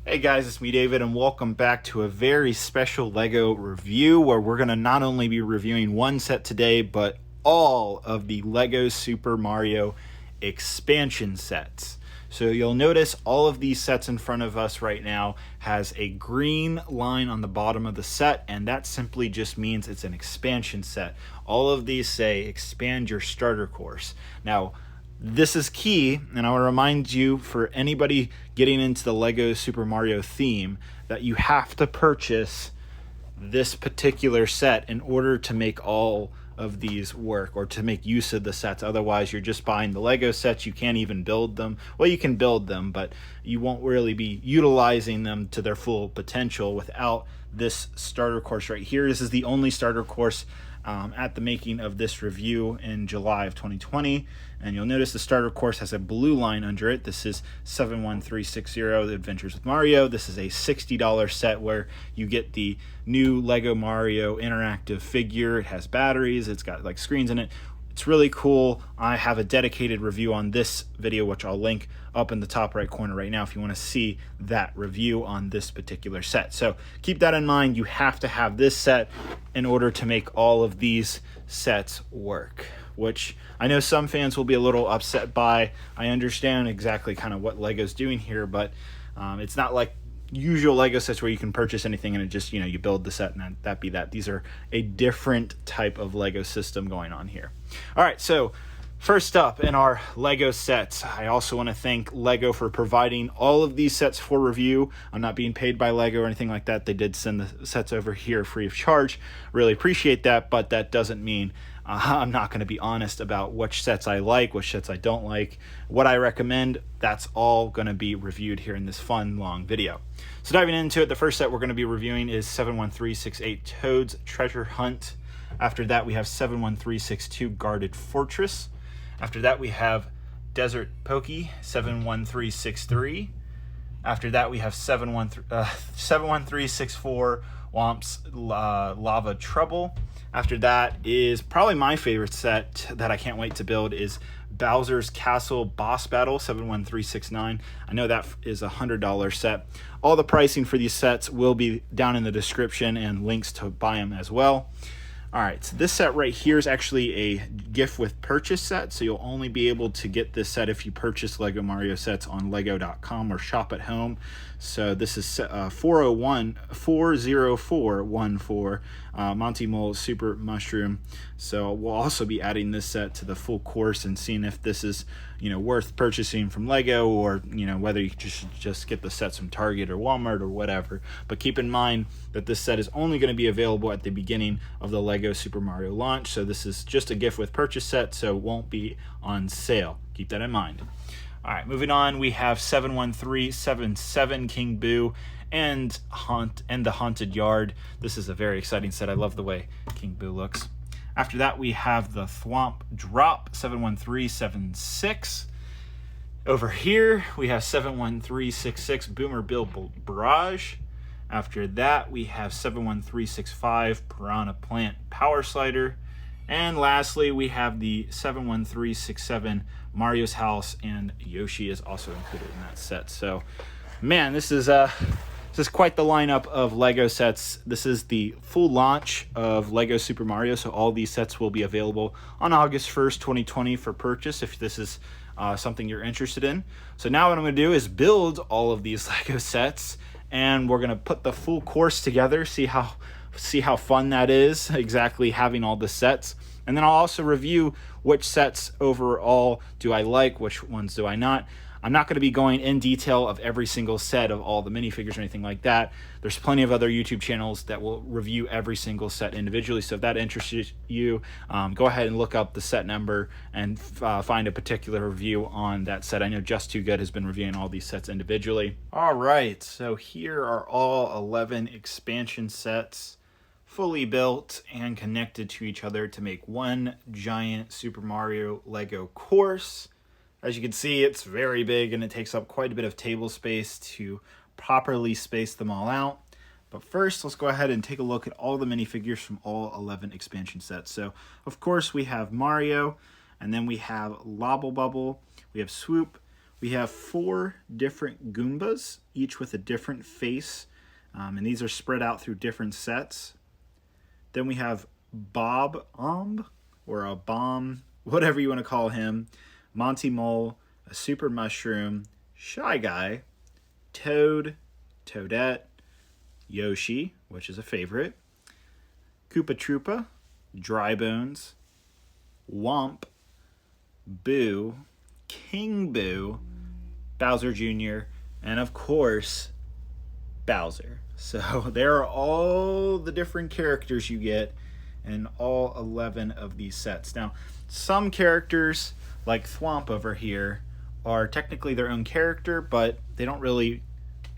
Hey guys, it's me David and welcome back to a very special LEGO review where we're going to not only be reviewing one set today, but all of the LEGO Super Mario expansion sets. So you'll notice all of these sets in front of us right now has a green line on the bottom of the set, and that simply just means it's an expansion set. All of these say expand your starter course. Now, this is key, and I want to remind you, for anybody getting into the LEGO Super Mario theme, that you have to purchase this particular set in order to make all of these work, or to make use of the sets. Otherwise, you're just buying the LEGO sets. You can't even build them. Well, you can build them, but you won't really be utilizing them to their full potential without this starter course right here. This is the only starter course at the making of this review in July of 2020, and you'll notice the starter course has a blue line under it. This is 71360, The Adventures with Mario. This is a $60 set where you get the new LEGO Mario interactive figure. It has batteries, it's got like screens in it. It's really cool. I have a dedicated review on this video, which I'll link up in the top right corner right now if you want to see that review on this particular set. So keep that in mind. You have to have this set in order to make all of these sets work, which I know some fans will be a little upset by. I understand exactly kind of what LEGO's doing here, but it's not like usual LEGO sets where you can purchase anything and it just, you build the set and that be that. These are a different type of LEGO system going on here. All right, so first up in our LEGO sets, I also want to thank LEGO for providing all of these sets for review. I'm not being paid by LEGO or anything like that. They did send the sets over here free of charge. Really appreciate that, but that doesn't mean I'm not going to be honest about which sets I like, which sets I don't like, what I recommend. That's all going to be reviewed here in this fun, long video. So diving into it, the first set we're going to be reviewing is 71368 Toad's Treasure Hunt. After that, we have 71362 Guarded Fortress. After that, we have Desert Pokey 71363. After that, we have 71364 Womps Lava Trouble. After that is probably my favorite set that I can't wait to build is Bowser's Castle Boss Battle 71369. I know that is a $100 set. All the pricing for these sets will be down in the description and links to buy them as well. All right, so this set right here is actually a gift with purchase set, so you'll only be able to get this set if you purchase LEGO Mario sets on lego.com or shop at home. So this is 40414, Monty Mole Super Mushroom. So we'll also be adding this set to the full course and seeing if this is, worth purchasing from LEGO, or, whether you should just get the sets from Target or Walmart or whatever. But keep in mind that this set is only going to be available at the beginning of the LEGO Super Mario launch. So this is just a gift with purchase set, so it won't be on sale. Keep that in mind. All right, moving on, we have 71377 King Boo and the Haunted Yard. This is a very exciting set. I love the way King Boo looks. After that, we have the Thwomp Drop 71376. Over here, we have 71366 Boomer Bill Barrage. After that, we have 71365 Piranha Plant Power Slider. And lastly, we have the 71367 Mario's House, and Yoshi is also included in that set. So, man, this is quite the lineup of LEGO sets. This is the full launch of LEGO Super Mario, so all these sets will be available on August 1st, 2020 for purchase if this is something you're interested in. So now what I'm going to do is build all of these LEGO sets, and we're going to put the full course together, see how fun that is, exactly having all the sets. And then I'll also review which sets overall do I like, which ones do I not. I'm not going to be going in detail of every single set of all the minifigures or anything like that. There's plenty of other YouTube channels that will review every single set individually. So if that interests you, go ahead and look up the set number and find a particular review on that set. I know Just Too Good has been reviewing all these sets individually. All right, so here are all 11 expansion sets, fully built and connected to each other to make one giant Super Mario LEGO course. As you can see, it's very big and it takes up quite a bit of table space to properly space them all out. But first, let's go ahead and take a look at all the minifigures from all 11 expansion sets. So, of course, we have Mario, and then we have Lobble Bubble, we have Swoop, We have 4 different Goombas, each with a different face, and these are spread out through different sets. Then we have Bob Omb, or a Bomb, whatever you want to call him, Monty Mole, a Super Mushroom, Shy Guy, Toad, Toadette, Yoshi, which is a favorite, Koopa Troopa, Dry Bones, Womp, Boo, King Boo, Bowser Jr., and of course, Bowser. So there are all the different characters you get in all 11 of these sets. Now, some characters, like Thwomp over here, are technically their own character, but they don't really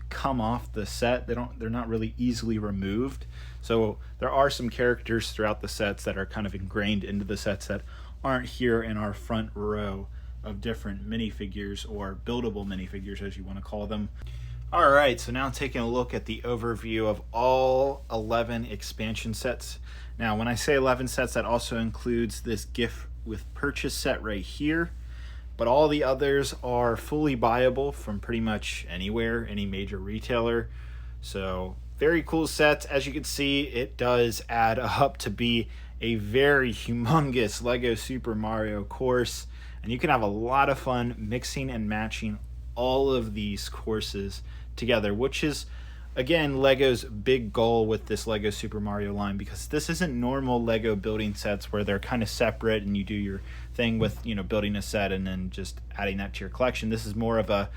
come off the set. They're not really easily removed. So there are some characters throughout the sets that are kind of ingrained into the sets that aren't here in our front row of different minifigures, or buildable minifigures as you want to call them. All right, so now taking a look at the overview of all 11 expansion sets. Now, when I say 11 sets, that also includes this gift with purchase set right here, but all the others are fully buyable from pretty much anywhere, any major retailer. So very cool sets. As you can see, it does add up to be a very humongous Lego Super Mario course, and you can have a lot of fun mixing and matching all of these courses together, which is, again, Lego's big goal with this Lego Super Mario line, because this isn't normal Lego building sets where they're kind of separate and you do your thing with, building a set and then just adding that to your collection. This is more of a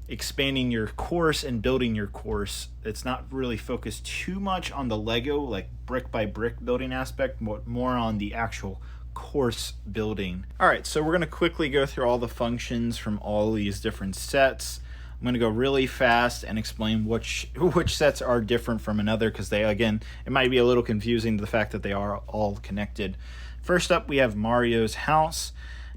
expanding your course and building your course. It's not really focused too much on the Lego, like brick by brick building aspect, more on the actual course building. All right, so we're going to quickly go through all the functions from all these different sets. I'm going to go really fast and explain which sets are different from another, because they, again, it might be a little confusing, the fact that they are all connected. First up, we have Mario's house.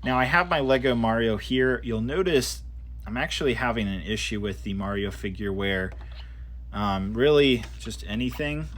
Now, I have my Lego Mario here. You'll notice I'm actually having an issue with the Mario figure where really just anything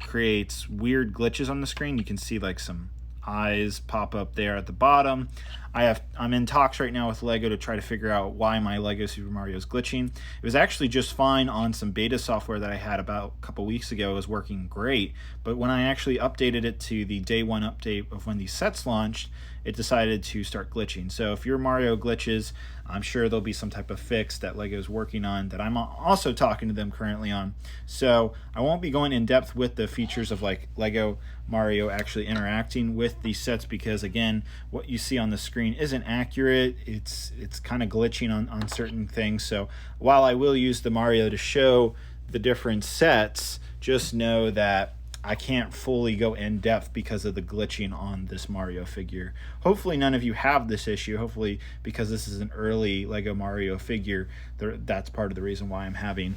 creates weird glitches on the screen. You can see like some eyes pop up there at the bottom. I'm in talks right now with Lego to try to figure out why my Lego Super Mario is glitching. It was actually just fine on some beta software that I had about a couple weeks ago. It was working great, but when I actually updated it to the day 1 update of when these sets launched, it decided to start glitching. So if your Mario glitches, I'm sure there'll be some type of fix that Lego's working on that I'm also talking to them currently on. So I won't be going in depth with the features of like Lego Mario actually interacting with these sets, because again, what you see on the screen isn't accurate. It's kind of glitching on certain things. So while I will use the Mario to show the different sets, just know that I can't fully go in depth because of the glitching on this Mario figure. Hopefully none of you have this issue. Hopefully, because this is an early Lego Mario figure, that's part of the reason why I'm having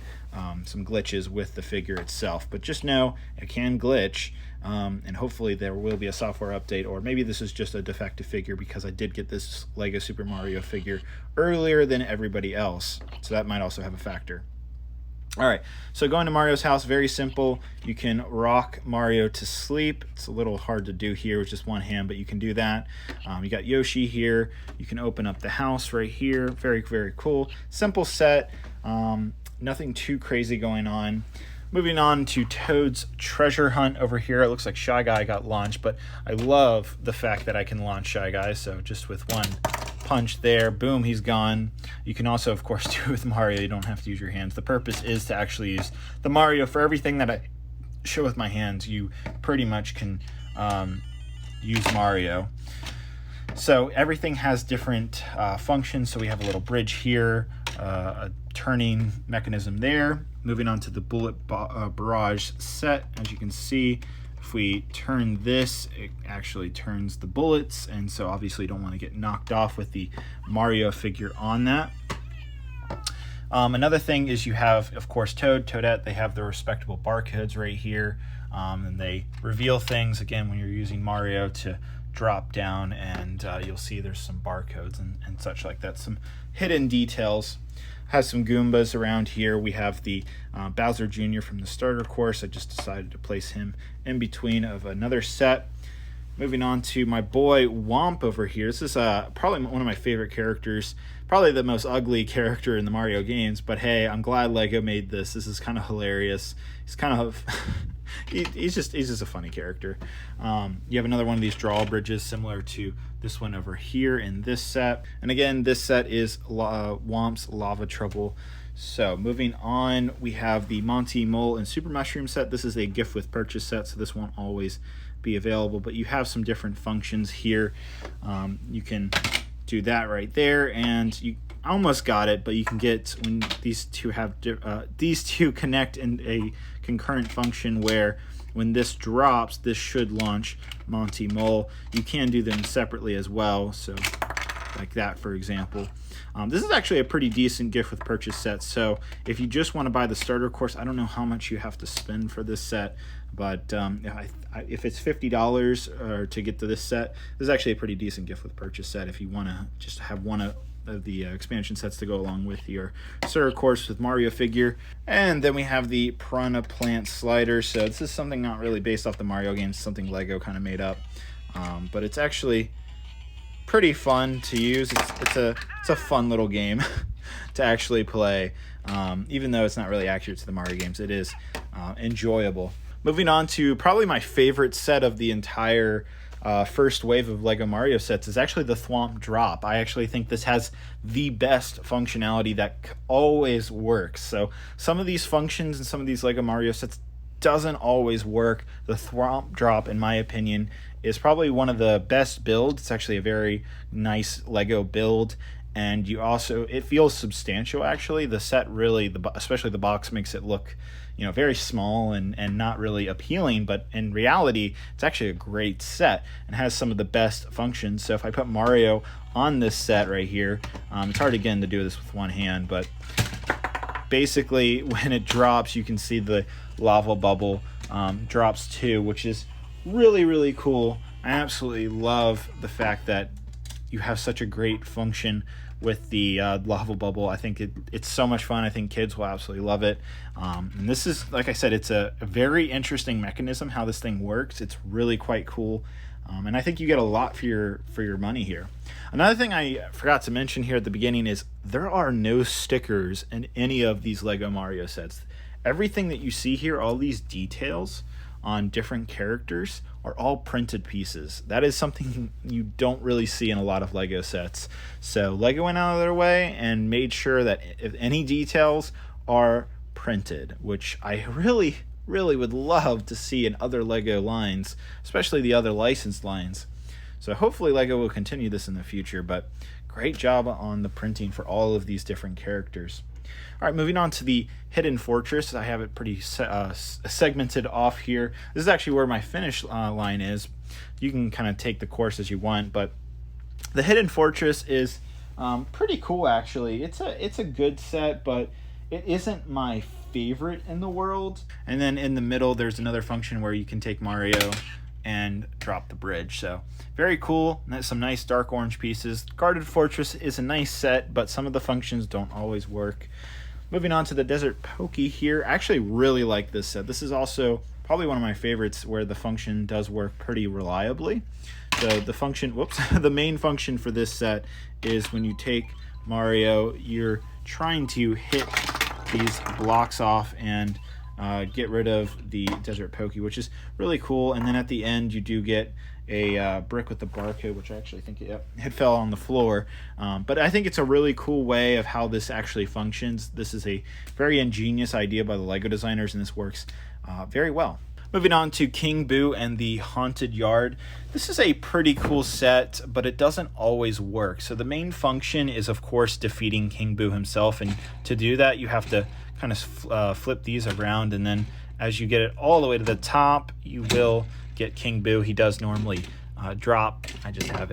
some glitches with the figure itself. But just know it can glitch, and hopefully there will be a software update, or maybe this is just a defective figure because I did get this Lego Super Mario figure earlier than everybody else. So that might also have a factor. All right, so going to Mario's house, very simple. You can rock Mario to sleep. It's a little hard to do here with just one hand, but you can do that. You got Yoshi here. You can open up the house right here. Very, very cool. Simple set. Nothing too crazy going on. Moving on to Toad's treasure hunt over here. It looks like Shy Guy got launched, but I love the fact that I can launch Shy Guy. So just with one punch there, boom, he's gone. You can also, of course, do it with Mario. You don't have to use your hands. The purpose is to actually use the Mario. For everything that I show with my hands, you pretty much can use Mario. So everything has different functions. So we have a little bridge here, a turning mechanism there. Moving on to the bullet barrage set, as you can see, if we turn this, it actually turns the bullets, and so obviously you don't want to get knocked off with the Mario figure on that. Another thing is you have, of course, Toad, Toadette. They have their respectable barcodes right here, and they reveal things, again, when you're using Mario to drop down, and you'll see there's some barcodes and such like that, some hidden details. Has some Goombas around here. We have the Bowser Jr. from the starter course. I just decided to place him in between of another set. Moving on to my boy Womp over here. This is probably one of my favorite characters, probably the most ugly character in the Mario games, but hey, I'm glad LEGO made this. This is kind of hilarious. He's kind of he's just a funny character. You have another one of these drawbridges similar to this one over here in this set. And again, this set is Womp's Lava Trouble. So moving on, we have the Monty, Mole, and Super Mushroom set. This is a gift with purchase set, so this won't always be available, but you have some different functions here. You can do that right there, and you almost got it, but you can get when these two connect in a concurrent function where when this drops, this should launch Monty, Mole. You can do them separately as well, so like that, for example. This is actually a pretty decent gift with purchase set, so if you just want to buy the starter course, I don't know how much you have to spend for this set, but if it's $50 to get to this set, this is actually a pretty decent gift with purchase set if you want to just have one of the expansion sets to go along with your starter course with Mario figure. And then we have the Piranha Plant Slider. So this is something not really based off the Mario games, something LEGO kind of made up, but it's actually pretty fun to use. It's a fun little game to actually play, even though it's not really accurate to the Mario games. It is enjoyable. Moving on to probably my favorite set of the entire first wave of LEGO Mario sets is actually the Thwomp Drop. I actually think this has the best functionality that always works. So some of these functions and some of these LEGO Mario sets doesn't always work. The Thwomp Drop, in my opinion, is probably one of the best builds. It's actually a very nice LEGO build, and it feels substantial actually. The set really, especially the box, makes it look, very small and not really appealing, but in reality it's actually a great set and has some of the best functions. So if I put Mario on this set right here, it's hard again to do this with one hand, but basically when it drops, you can see the lava bubble drops too, which is really cool. I absolutely love the fact that you have such a great function with the lava bubble. I think it's so much fun. I think kids will absolutely love it. And this is, like I said, it's a very interesting mechanism how this thing works. It's really quite cool. And I think you get a lot for your money here. Another thing I forgot to mention here at the beginning is there are no stickers in any of these LEGO Mario sets. Everything that you see here, all these details on different characters, are all printed pieces. That is something you don't really see in a lot of LEGO sets. So LEGO went out of their way and made sure that if any details are printed, which I really would love to see in other LEGO lines, especially the other licensed lines. So hopefully LEGO will continue this in the future, but great job on the printing for all of these different characters. All right, moving on to the Hidden Fortress. I have it pretty segmented off here. This is actually where my finish line is. You can kind of take the course as you want, but the Hidden Fortress is pretty cool actually. It's a good set, but it isn't my favorite in the world. And then in the middle, there's another function where you can take Mario and drop the bridge. So very cool. And that's some nice dark orange pieces. Guarded Fortress is a nice set, but some of the functions don't always work. Moving on to the Desert Pokey here. I actually really like this set. This is also probably one of my favorites where the function does work pretty reliably. So the function, the main function for this set is when you take Mario, you're trying to hit these blocks off and get rid of the Desert Pokey, which is really cool. And then at the end, you do get a brick with the barcode, which I actually think it fell on the floor. But I think it's a really cool way of how this actually functions. This is a very ingenious idea by the LEGO designers, and this works very well. Moving on to King Boo and the Haunted Yard. This is a pretty cool set, but it doesn't always work. So the main function is, of course, defeating King Boo himself. And to do that, you have to kind of flip these around. And then as you get it all the way to the top, you will get King Boo. He does normally drop. I just have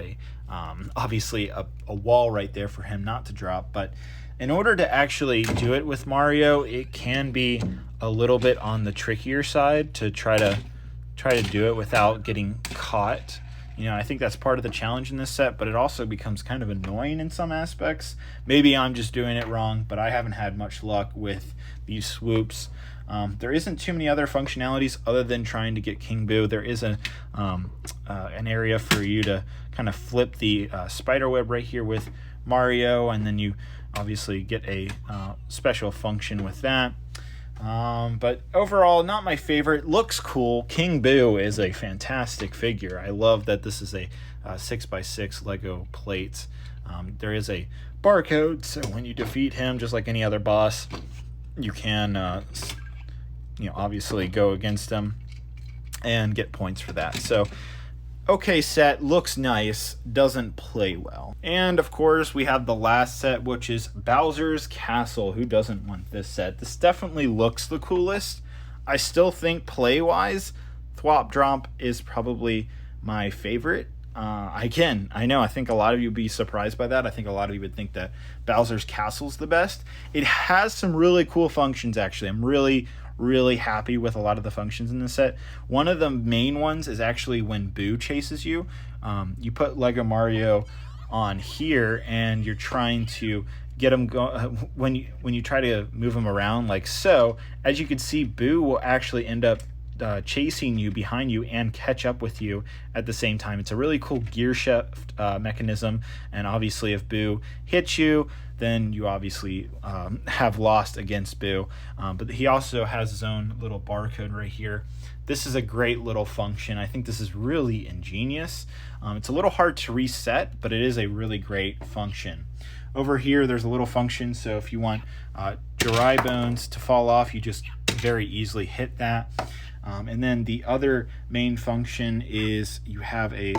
obviously a wall right there for him not to drop. But in order to actually do it with Mario, it can be a little bit on the trickier side to try to do it without getting caught. You know, I think that's part of the challenge in this set, but it also becomes kind of annoying in some aspects. Maybe I'm just doing it wrong, but I haven't had much luck with these swoops. There isn't too many other functionalities other than trying to get King Boo. There is an area for you to kind of flip the spider web right here with Mario, and then you obviously get a special function with that. But overall, not my favorite. Looks cool. King Boo is a fantastic figure. I love that this is a 6x6 Lego plate. There is a barcode, so when you defeat him, just like any other boss, you can obviously go against him and get points for that. So okay set, looks nice, doesn't play well. And of course we have the last set, which is Bowser's Castle. Who doesn't want this set? This definitely looks the coolest. I still think play wise, Thwop Drop is probably my favorite. Again, I know, I think a lot of you would be surprised by that. I think a lot of you would think that Bowser's Castle's the best. It has some really cool functions, actually. I'm really happy with a lot of the functions in this set. One of the main ones is actually when Boo chases you. You put Lego Mario on here and you're trying to get him when you try to move him around like so. As you can see, Boo will actually end up chasing you behind you and catch up with you at the same time. It's a really cool gear shift mechanism, and obviously if Boo hits you, then you obviously have lost against Boo. But he also has his own little barcode right here. This is a great little function. I think this is really ingenious. It's a little hard to reset, but it is a really great function. Over here, there's a little function, so if you want dry bones to fall off, you just very easily hit that. And then the other main function is you have a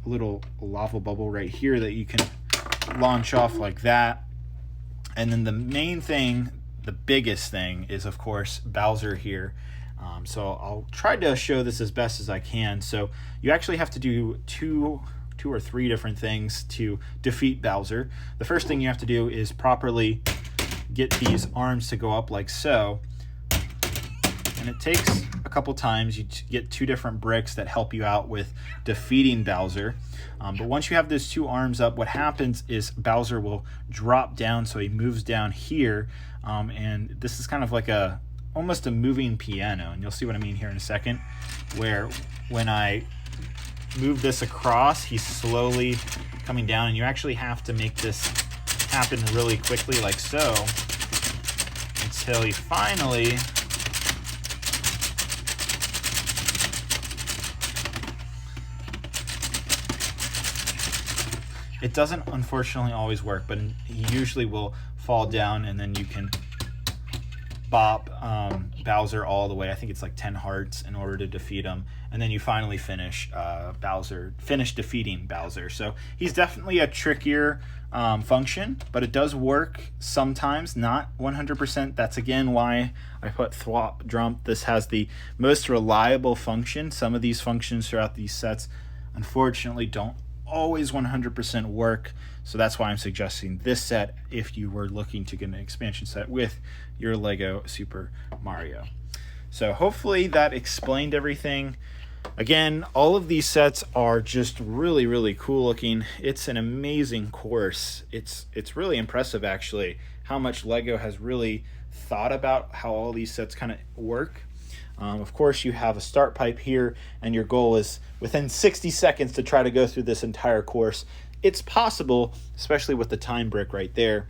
little lava bubble right here that you can launch off like that. And then the main thing, the biggest thing, is of course Bowser here. So I'll try to show this as best as I can. So you actually have to do two or three different things to defeat Bowser. The first thing you have to do is properly get these arms to go up like so. And it takes a couple times. You get two different bricks that help you out with defeating Bowser. But once you have those two arms up, what happens is Bowser will drop down, so he moves down here. And this is kind of like almost a moving piano. And you'll see what I mean here in a second, where when I move this across, he's slowly coming down. And you actually have to make this happen really quickly like so until he finally... It doesn't unfortunately always work, but he usually will fall down, and then you can bop Bowser all the way. I think it's like 10 hearts in order to defeat him, and then you finally finish defeating Bowser. So he's definitely a trickier function, but it does work sometimes, not 100%. That's again why I put Thwop Drop. This has the most reliable function. Some of these functions throughout these sets unfortunately don't always 100% work, so that's why I'm suggesting this set if you were looking to get an expansion set with your Lego Super Mario. So hopefully that explained everything. Again, all of these sets are just really cool looking. It's an amazing course. It's really impressive actually how much Lego has really thought about how all these sets kind of work. Of course, you have a start pipe here, and your goal is within 60 seconds to try to go through this entire course. It's possible, especially with the time brick right there.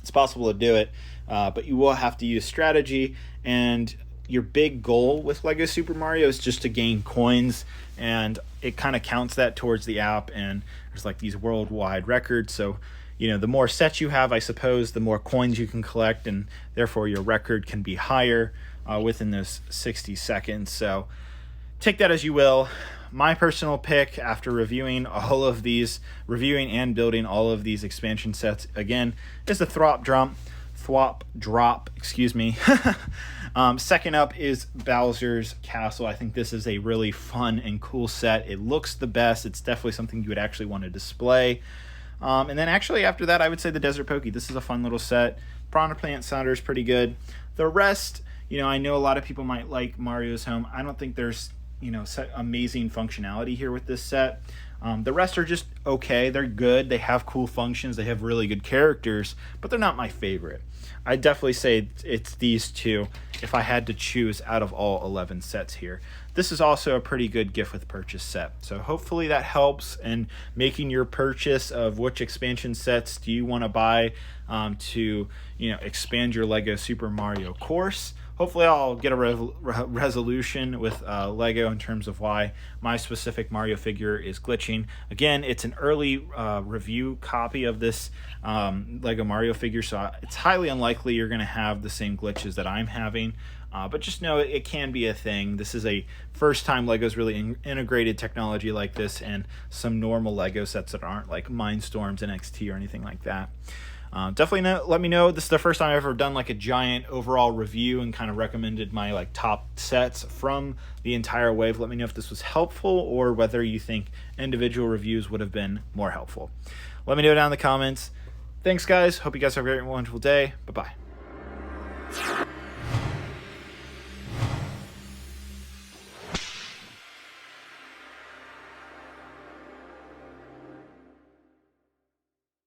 It's possible to do it, but you will have to use strategy, and your big goal with Lego Super Mario is just to gain coins, and it kind of counts that towards the app, and there's like these worldwide records. So, you know, the more sets you have, I suppose, the more coins you can collect, and therefore your record can be higher within those 60 seconds. So take that as you will. My personal pick after reviewing and building all of these expansion sets, again, is the Thwop Drop, excuse me. Second up is Bowser's Castle. I think this is a really fun and cool set. It looks the best. It's definitely something you would actually want to display. And then actually after that, I would say the Desert Pokey. This is a fun little set. Piranha Plant Sounder is pretty good. The rest, you know, I know a lot of people might like Mario's Home. I don't think there's amazing functionality here with this set. The rest are just okay. They're good. They have cool functions. They have really good characters, but they're not my favorite. I'd definitely say it's these two if I had to choose out of all 11 sets here. This is also a pretty good gift with purchase set. So hopefully that helps in making your purchase of which expansion sets do you want to buy to expand your Lego Super Mario course. Hopefully I'll get a resolution with Lego in terms of why my specific Mario figure is glitching. Again, it's an early review copy of this Lego Mario figure, so it's highly unlikely you're going to have the same glitches that I'm having. But just know it can be a thing. This is a first time Lego's really integrated technology like this and some normal Lego sets that aren't like Mindstorms NXT or anything like that. Definitely let me know. This is the first time I've ever done like a giant overall review and kind of recommended my like top sets from the entire wave. Let me know if this was helpful or whether you think individual reviews would have been more helpful. Let me know down in the comments. Thanks guys. Hope you guys have a great wonderful day. Bye-bye.